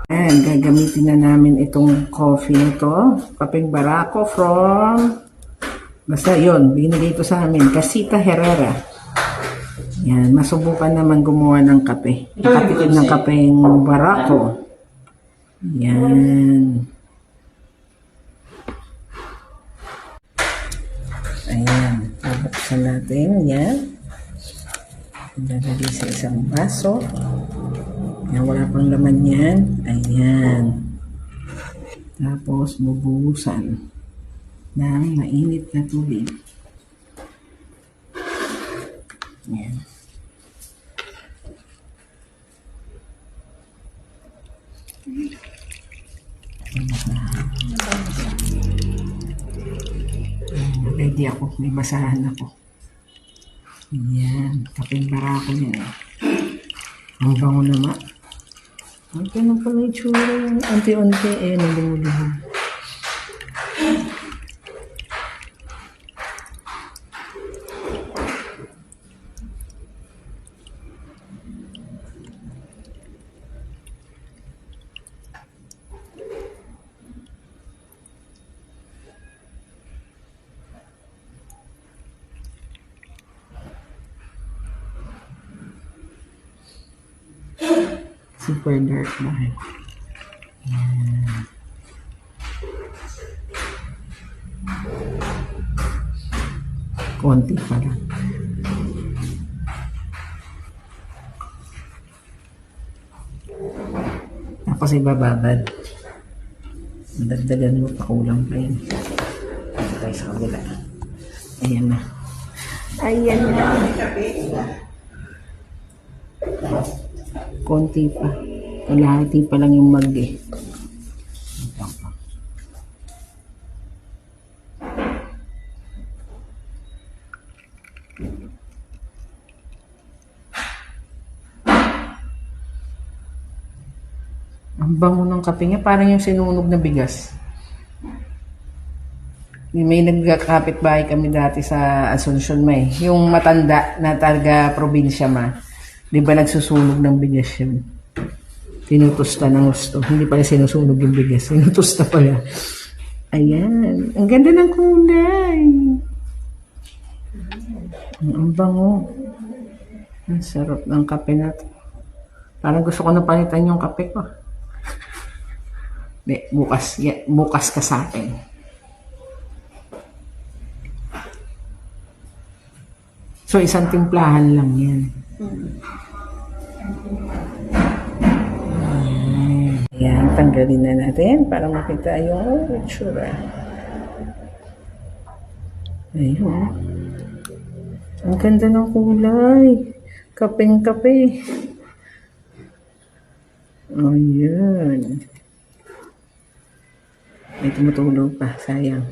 Ayan, gagamitin na namin itong coffee nito. Kapeng Barako from, basta yun, binigay ito sa amin, Casita Herrera. Yan, masubukan naman gumawa ng kape. Nakatikim ng kapeng Barako. Yan. Ayan, bubuksan natin. Yan. Lalagay sa isang baso. Yan, wala pang laman yan. Ayan. Tapos, bubuhusan ng mainit na tubig. Ayan. Ready ako. May basahan ako. Ayan. Kapeng Barako yan. Ang bango naman. Ang ganun pala yung tsura yan. Unti-unti nalulubog. Super dark na. Ayan. Konti pa lang. Tapos ibababad. Dagdagan mo pa, kulang pa yun. Ito tayo sa kabila. Ayan na. Ayan na. Konti pa. Kalahati pa lang yung mag eh. Ang bango ng kape niya. Parang yung sinunog na bigas. May nagkakapit-bahay kami dati sa Asuncion May. Yung matanda na taga probinsya ma. Di ba nagsusunog ng bigas yun? Tinutusta ng gusto. Hindi pala sinusunog yung bigas. Tinutusta pala. Ayan. Ang ganda ng kulay. Ang bango. Ang sarap ng kape na to. Parang gusto ko na palitan yung kape ko. Di, bukas ka sa akin. So, isang timplahan lang yan. Ayan, tanggalin na natin para makita yung itsura. Ayun. Ang ganda ng kulay. Kapeng-kape. Ayan. May tumutulog pa. Sayang.